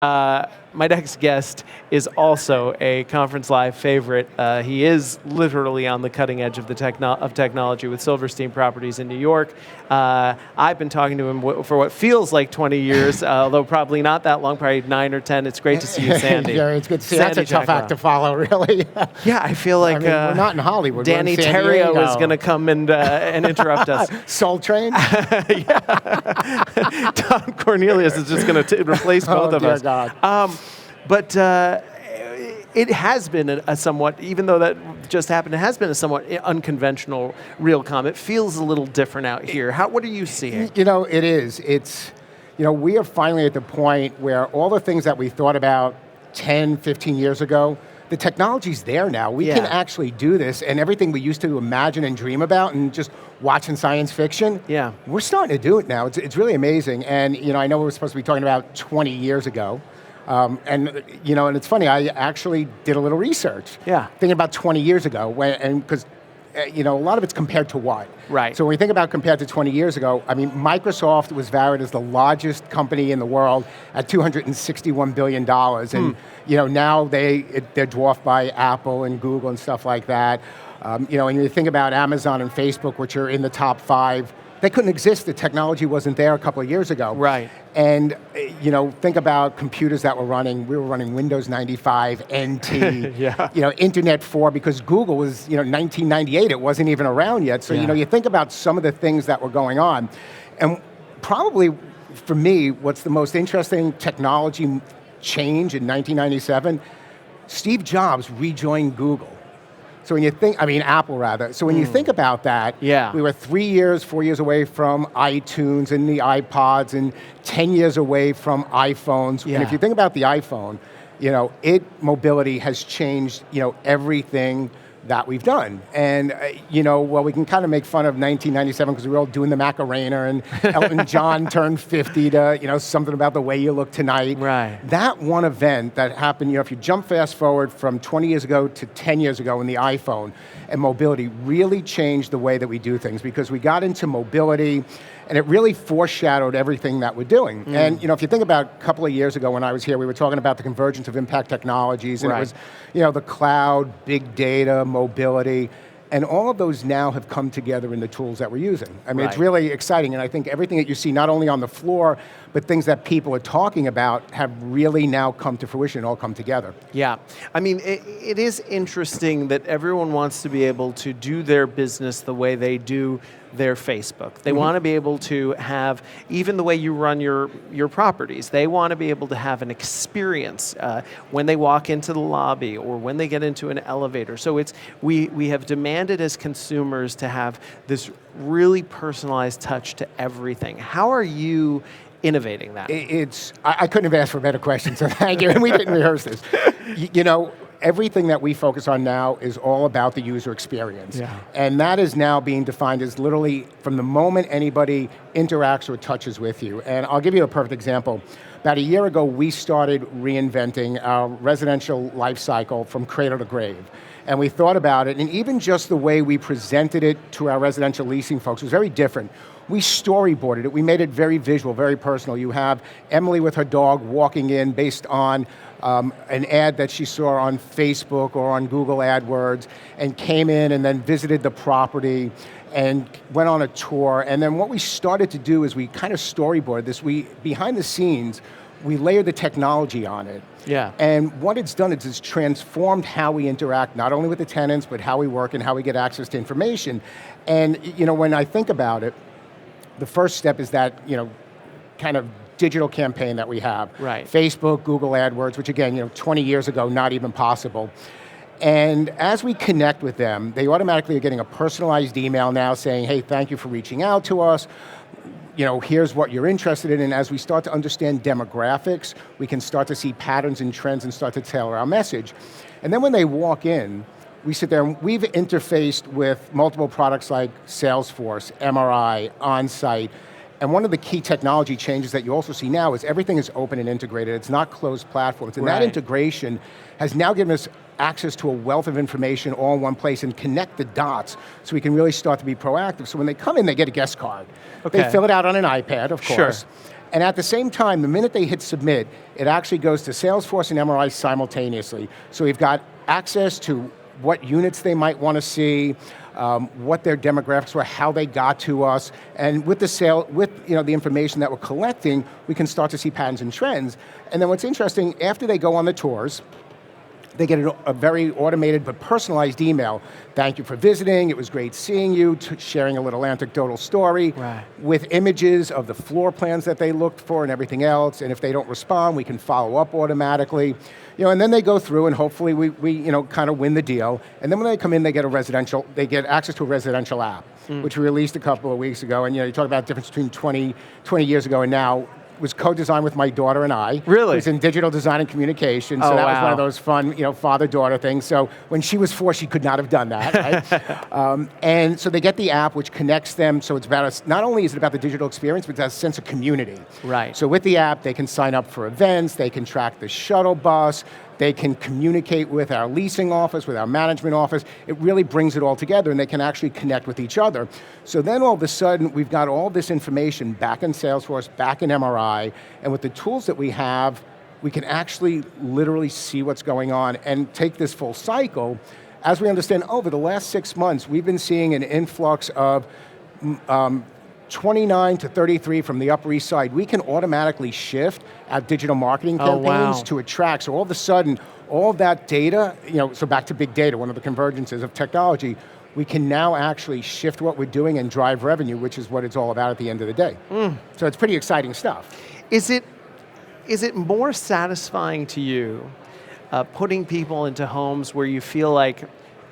My next guest is also a Conference Live favorite. He is literally on the cutting edge of technology with Silverstein Properties in New York. I've been talking to him for what feels like 20 years, although probably not that long, probably 9 or 10. It's great to see you, Sandy. Yeah, it's good to see you. That's a tough act to follow, really. Yeah, I feel like we're not in Hollywood. Danny we're in San Terrio Diego. is going to come and interrupt us. Soul Train? Don Cornelius is just going to replace both of us. God. But it has been a somewhat, even though that just happened, it has been a somewhat unconventional Realcomm. It feels a little different out here. What are you seeing? It is. We are finally at the point where all the things that we thought about 10, 15 years ago, the technology's there now. We can actually do this, and everything we used to imagine and dream about and just watch in science fiction, we're starting to do it now. It's really amazing. And I know we were supposed to be talking about 20 years ago. And it's funny, I actually did a little research. Thinking about 20 years ago, because a lot of it's compared to what? Right. So when we think about compared to 20 years ago, Microsoft was valued as the largest company in the world at $261 billion. And now they're dwarfed by Apple and Google and stuff like that. And you think about Amazon and Facebook, which are in the top 5, they couldn't exist. The technology wasn't there a couple of years ago. Right. And, think about computers that were running. We were running Windows 95, NT, Internet 4, because Google was, 1998. It wasn't even around yet. So, you think about some of the things that were going on. And probably, for me, what's the most interesting technology change in 1997, Steve Jobs rejoined Google. So when you think, Apple rather. So when you think about that, we were 4 years away from iTunes and the iPods, and 10 years away from iPhones. And if you think about the iPhone, mobility has changed, everything that we've done. And, we can kind of make fun of 1997 because we were all doing the Macarena, and Elton John turned 50 to, something about the way you look tonight. Right. That one event that happened, if you jump fast forward from 20 years ago to 10 years ago in the iPhone, and mobility really changed the way that we do things, because we got into mobility, and it really foreshadowed everything that we're doing. And if you think about a couple of years ago when I was here, we were talking about the convergence of impact technologies, and it was, the cloud, big data, mobility, and all of those now have come together in the tools that we're using. It's really exciting, and I think everything that you see, not only on the floor, but things that people are talking about have really now come to fruition, all come together. Yeah, it is interesting that everyone wants to be able to do their business the way they do their Facebook. They want to be able to have, even the way you run your properties, they want to be able to have an experience when they walk into the lobby or when they get into an elevator. So we have demanded as consumers to have this really personalized touch to everything. How are you innovating that? I couldn't have asked for a better question, so thank you. And we didn't rehearse this. Everything that we focus on now is all about the user experience. And that is now being defined as literally from the moment anybody interacts or touches with you. And I'll give you a perfect example. About a year ago, we started reinventing our residential life cycle from cradle to grave. And we thought about it, and even just the way we presented it to our residential leasing folks was very different. We storyboarded it. We made it very visual, very personal. You have Emily with her dog walking in based on an ad that she saw on Facebook or on Google AdWords, and came in and then visited the property and went on a tour. And then what we started to do is we kind of storyboarded this. Behind the scenes, we layered the technology on it. And what it's done is it's transformed how we interact, not only with the tenants, but how we work and how we get access to information. And when I think about it, the first step is that, kind of digital campaign that we have. Facebook, Google AdWords, which again, 20 years ago, not even possible. And as we connect with them, they automatically are getting a personalized email now saying, hey, thank you for reaching out to us. Here's what you're interested in. And as we start to understand demographics, we can start to see patterns and trends and start to tailor our message. And then when they walk in, we sit there and we've interfaced with multiple products like Salesforce, MRI, OnSite. And one of the key technology changes that you also see now is everything is open and integrated. It's not closed platforms. And that integration has now given us access to a wealth of information all in one place and connect the dots so we can really start to be proactive. So when they come in, they get a guest card. They fill it out on an iPad, of course. And at the same time, the minute they hit submit, it actually goes to Salesforce and MRI simultaneously. So we've got access to what units they might want to see, what their demographics were, how they got to us, and with the information that we're collecting, we can start to see patterns and trends. And then what's interesting, after they go on the tours, they get a very automated but personalized email. Thank you for visiting, it was great seeing you, sharing a little anecdotal story with images of the floor plans that they looked for and everything else, and if they don't respond, we can follow up automatically. And then they go through and hopefully we kind of win the deal. And then when they come in, they get access to a residential app, which we released a couple of weeks ago. And you talk about the difference between 20 years ago and now. Was co-designed with my daughter and I. Really? Who's in digital design and communication, so that was one of those fun, father-daughter things. So when she was 4, she could not have done that, right? And so they get the app, which connects them, so it's about, not only is it about the digital experience, but it's a sense of community. Right. So with the app, they can sign up for events, they can track the shuttle bus, they can communicate with our leasing office, with our management office. It really brings it all together, and they can actually connect with each other. So then all of a sudden, we've got all this information back in Salesforce, back in MRI, and with the tools that we have, we can actually literally see what's going on and take this full cycle. As we understand, over the last 6 months, we've been seeing an influx of 29 to 33 from the Upper East Side. We can automatically shift our digital marketing campaigns to attract. So all of a sudden, all of that data, so back to big data, one of the convergences of technology, we can now actually shift what we're doing and drive revenue, which is what it's all about at the end of the day. So it's pretty exciting stuff. Is it more satisfying to you putting people into homes where you feel like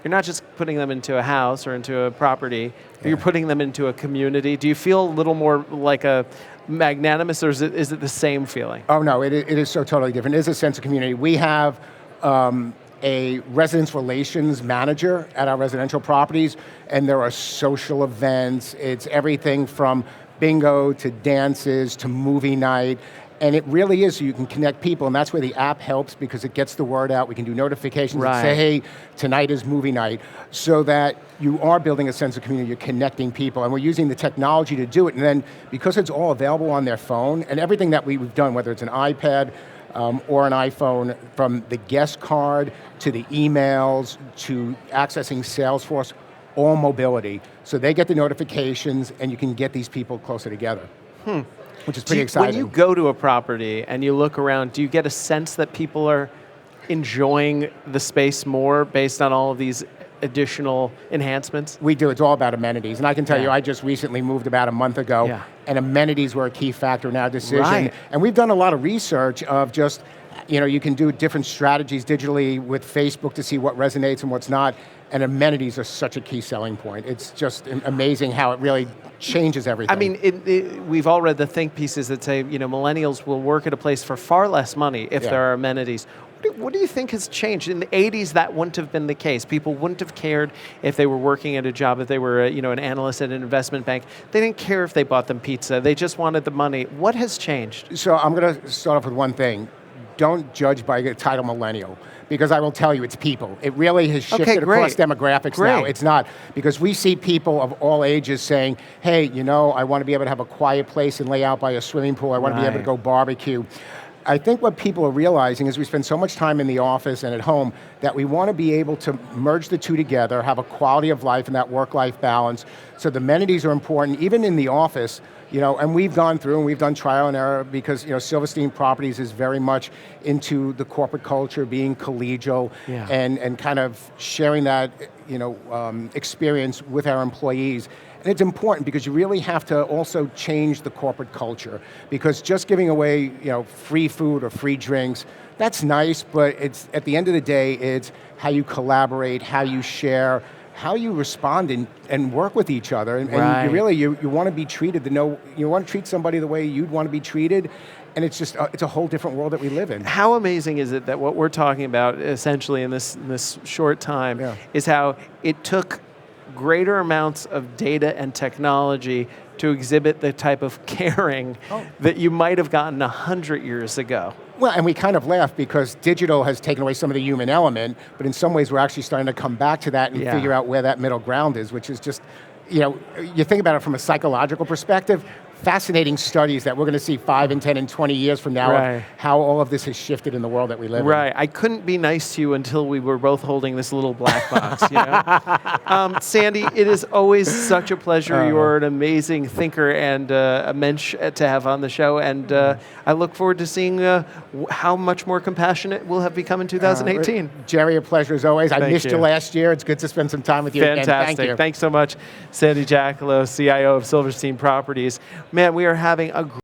you're not just putting them into a house or into a property, but you're putting them into a community? Do you feel a little more like a magnanimous, or is it the same feeling? Oh no, it is so totally different. It is a sense of community. We have a residence relations manager at our residential properties, and there are social events. It's everything from bingo to dances to movie night. And it really is, so you can connect people, and that's where the app helps because it gets the word out. We can do notifications and say, hey, tonight is movie night, so that you are building a sense of community, you're connecting people, and we're using the technology to do it. And then, because it's all available on their phone, and everything that we've done, whether it's an iPad or an iPhone, from the guest card to the emails to accessing Salesforce, all mobility. So they get the notifications, and you can get these people closer together. Which is pretty exciting. When you go to a property and you look around, do you get a sense that people are enjoying the space more based on all of these additional enhancements? We do. It's all about amenities. And I can tell you, I just recently moved about a month ago, and amenities were a key factor in our decision. And we've done a lot of research of just, you can do different strategies digitally with Facebook to see what resonates and what's not. And amenities are such a key selling point. It's just amazing how it really changes everything. I mean, we've all read the think pieces that say, millennials will work at a place for far less money if there are amenities. What do you think has changed? In the 80s, that wouldn't have been the case. People wouldn't have cared if they were working at a job, if they were an analyst at an investment bank. They didn't care if they bought them pizza. They just wanted the money. What has changed? So I'm going to start off with one thing. Don't judge by the title millennial, because I will tell you, it's people. It really has shifted across demographics now. It's not, because we see people of all ages saying, hey, I want to be able to have a quiet place and lay out by a swimming pool. I want to be able to go barbecue. I think what people are realizing is we spend so much time in the office and at home that we want to be able to merge the two together, have a quality of life and that work-life balance. So the amenities are important, even in the office. And we've gone through and we've done trial and error because, Silverstein Properties is very much into the corporate culture, being collegial and kind of sharing that, experience with our employees. And it's important because you really have to also change the corporate culture, because just giving away, free food or free drinks, that's nice, but it's, at the end of the day, it's how you collaborate, how you share, how you respond and work with each other, and you really you want to be treated you want to treat somebody the way you'd want to be treated, and it's just it's a whole different world that we live in. How amazing is it that what we're talking about essentially in this short time is how it took greater amounts of data and technology to exhibit the type of caring that you might have gotten 100 years ago. Well, and we kind of laugh because digital has taken away some of the human element, but in some ways we're actually starting to come back to that and figure out where that middle ground is, which is just, you think about it from a psychological perspective, fascinating studies that we're going to see 5 and 10 and 20 years from now Right. of how all of this has shifted in the world that we live in. Right. I couldn't be nice to you until we were both holding this little black box. You know? Sandy, it is always such a pleasure. You're an amazing thinker and a mensch to have on the show. And I look forward to seeing how much more compassionate we'll have become in 2018. Jerry, a pleasure as always. I Thank missed you you. last year. It's good to spend some time with you Fantastic. again. Thank you. Thanks so much, Sandy Jacolow, CIO of Silverstein Properties. Man, we are having a